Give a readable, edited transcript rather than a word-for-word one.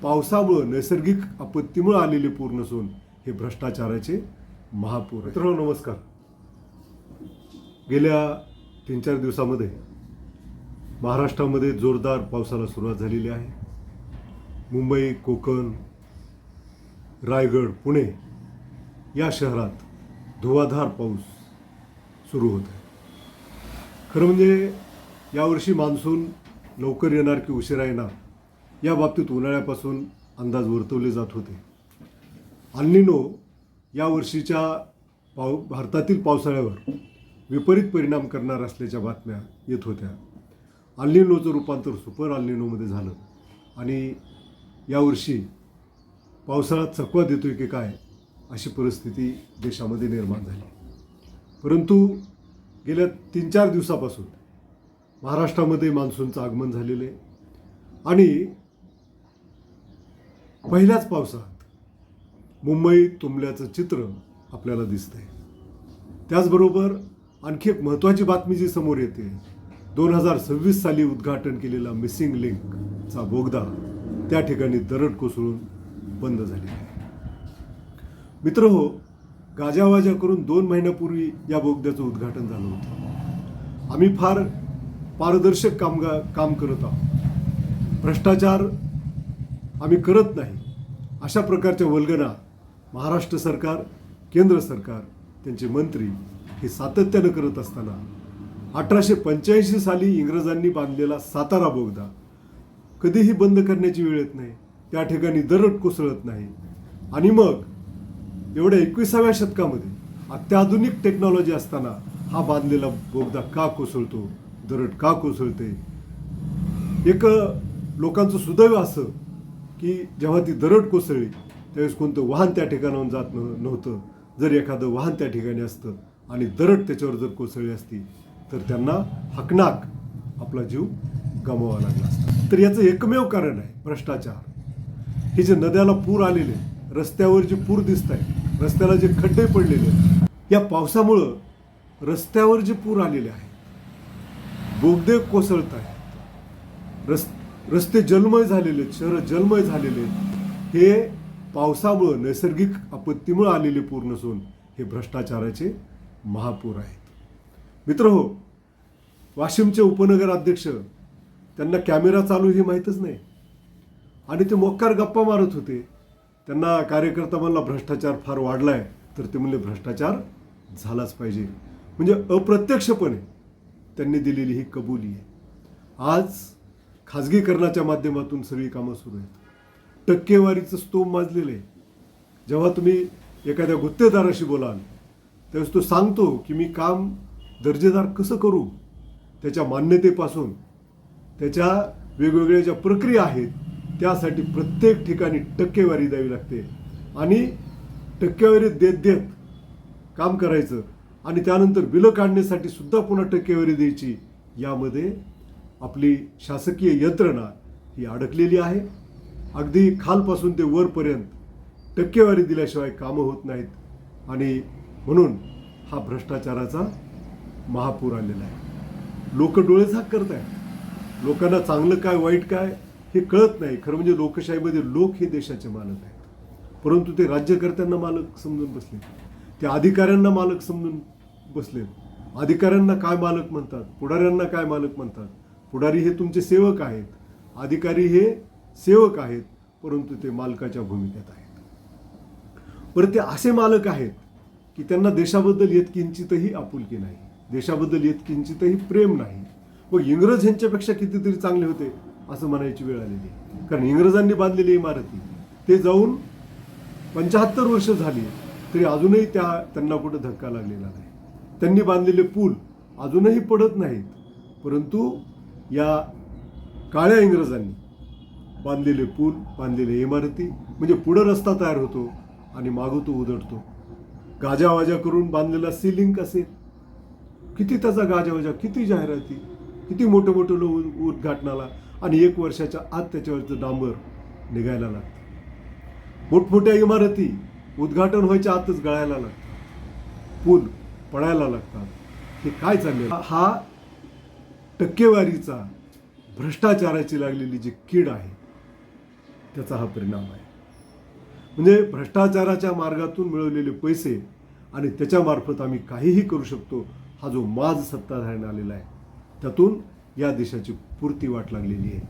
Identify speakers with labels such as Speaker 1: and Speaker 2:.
Speaker 1: पावसामुळे नैसर्गिक आपत्तीमुळे आलेले पूर नसून हे भ्रष्टाचाराचे महापूर आहे. मित्रांनो नमस्कार. गेल्या 3-4 दिवसामध्ये महाराष्ट्रामध्ये जोरदार पावसाला सुरुवात झालेली आहे. मुंबई, कोकण, रायगड, पुणे या शहरात धुवाधार पाऊस सुरू होत आहे. खरं म्हणजे यावर्षी मान्सून लवकर येणार की उशिरा येणार या बाबतीत उन्हाळ्यापासून अंदाज वर्तवले जात होते. एल निनो यावर्षीच्या भारतातील पावसाळ्यावर विपरीत परिणाम करणार असल्याच्या बातम्या येत होत्या. एल निनोचं रूपांतर सुपर एल निनोमध्ये झालं आणि यावर्षी पावसाळा चकवा देतोय की काय अशी परिस्थिती देशामध्ये निर्माण झाली. परंतु गेल्या 3-4 दिवसापासून महाराष्ट्रामध्ये मान्सूनचं आगमन झालेलं आहे आणि पहिल्याच पावसात मुंबई तुंबल्याचं चित्र आपल्याला दिसतंय. त्याचबरोबर आणखी एक महत्त्वाची बातमी जी समोर येते, 2026 साली उद्घाटन केलेला मिसिंग लिंकचा बोगदा त्या ठिकाणी दरड कोसळून बंद झालेला आहे. मित्रहो, गाजावाजा करून 2 महिन्यापूर्वी या बोगद्याचं उद्घाटन झालं होतं. आम्ही फार पारदर्शक काम करत आहोत, भ्रष्टाचार आम्ही करत नाही अशा प्रकारच्या वल्गना महाराष्ट्र सरकार, केंद्र सरकार, त्यांचे मंत्री हे सातत्यानं करत असताना 1885 साली इंग्रजांनी बांधलेला सातारा बोगदा कधीही बंद करण्याची वेळ येत नाही, त्या ठिकाणी दरड कोसळत नाही आणि मग एवढ्या 21व्या शतकामध्ये अत्याधुनिक टेक्नॉलॉजी असताना हा बांधलेला बोगदा का कोसळतो, दरड का कोसळते. एक लोकांचं सुदैव असं की जेव्हा ती दरड कोसळली त्यावेळेस कोणतं वाहन त्या ठिकाणाहून जात नव्हतं. जर एखादं वाहन त्या ठिकाणी असतं आणि दरड त्याच्यावर जर कोसळली असती तर त्यांना हकनाक आपला जीव गमवावा लागला असता. तर याचं एकमेव कारण आहे भ्रष्टाचार. हे जे नद्याला पूर आलेले, रस्त्यावर जे पूर दिसत आहे, रस्त्याला जे खड्डे पडलेले, या पावसामुळं रस्त्यावर जे पूर आलेले आहेत, बोगदे कोसळत आहेत, रस्ते जलमय झालेले आहेत, शहरं जलमय झालेले आहेत, हे पावसामुळं नैसर्गिक आपत्तीमुळे आलेले पूर नसून हे भ्रष्टाचाराचे महापूर आहेत. मित्रहो, वाशिमचे उपनगर अध्यक्ष, त्यांना कॅमेरा चालू हे माहीतच नाही आणि ते मोक्कार गप्पा मारत होते. त्यांना कार्यकर्ता म्हणला भ्रष्टाचार फार वाढलाय, तर ते म्हणले भ्रष्टाचार झालाच पाहिजे. म्हणजे अप्रत्यक्षपणे त्यांनी दिलेली ही कबुली आहे. आज खाजगीकरणाच्या माध्यमातून सगळी कामं सुरू आहेत. टक्केवारीचं स्तोम माजलेलं आहे. जेव्हा तुम्ही एखाद्या गुत्तेदाराशी बोलाल त्यावेळेस तो सांगतो की मी काम दर्जेदार कसं करू, त्याच्या मान्यतेपासून त्याच्या वेगवेगळ्या ज्या प्रक्रिया आहेत त्यासाठी प्रत्येक ठिकाणी टक्केवारी द्यावी लागते आणि टक्केवारी देत देत काम करायचं आणि त्यानंतर बिलं काढण्यासाठी सुद्धा पुन्हा टक्केवारी द्यायची. यामध्ये आपली शासकीय यंत्रणा ही अडकलेली आहे. अगदी खालपासून ते वरपर्यंत टक्केवारी दिल्याशिवाय कामं होत नाहीत आणि म्हणून हा भ्रष्टाचाराचा महापूर आलेला आहे. लोक डोळेझाक करत आहेत. लोकांना चांगलं काय वाईट काय हे कळत नाही. खरं म्हणजे लोकशाहीमध्ये लोक हे देशाचे मालक आहेत, परंतु ते राज्यकर्त्यांना मालक समजून बसले, ते अधिकाऱ्यांना मालक समजून बसले. अधिकाऱ्यांना काय मालक म्हणतात, पुढाऱ्यांना काय मालक म्हणतात. पुढारी हे तुमचे सेवक आहेत, अधिकारी हे सेवक आहेत, परंतु ते मालकाच्या भूमिकेत आहेत. बरं, ते असे मालक आहेत की त्यांना देशाबद्दल येतकिंचितही आपुलकी नाही, देशाबद्दल येतकिंचितही प्रेम नाही. व इंग्रज ह्यांच्यापेक्षा कितीतरी चांगले होते असं म्हणायची वेळ आलेली. कारण इंग्रजांनी बांधलेली इमारती ते जाऊन 75 वर्ष झाली तरी अजूनही त्यांना कुठं धक्का लागलेला नाही. त्यांनी बांधलेले पूल अजूनही पडत नाहीत, परंतु या काळ्या इंग्रजांनी बांधलेले पूल, बांधलेले इमारती म्हणजे पुढं रस्ता तयार होतो आणि मागं तो उधळतो. गाजावाजा करून बांधलेला सीलिंग असेल, किती त्याचा गाजावाजा, किती जाहिराती, किती मोठं मोठं उद्घाटनाला आणि 1 वर्षाच्या आत त्याच्यावरचं डांबर निघायला लागतं. मोठमोठ्या इमारती उद्घाटन व्हायच्या आतच गळायला लागतात, पूल पडायला लागतात. हे काय चाललंय? हा टक्केवारीचा, भ्रष्टाचाराची लागलेली जी कीड आहे त्याचा हा परिणाम आहे. म्हणजे भ्रष्टाचाराच्या मार्गातून मिळवलेले पैसे आणि त्याच्यामार्फत आम्ही काहीही करू शकतो हा जो माज सत्ताधाऱ्यांना आलेला आहे, त्यातून या देशाची पुरती वाट लागलेली आहे.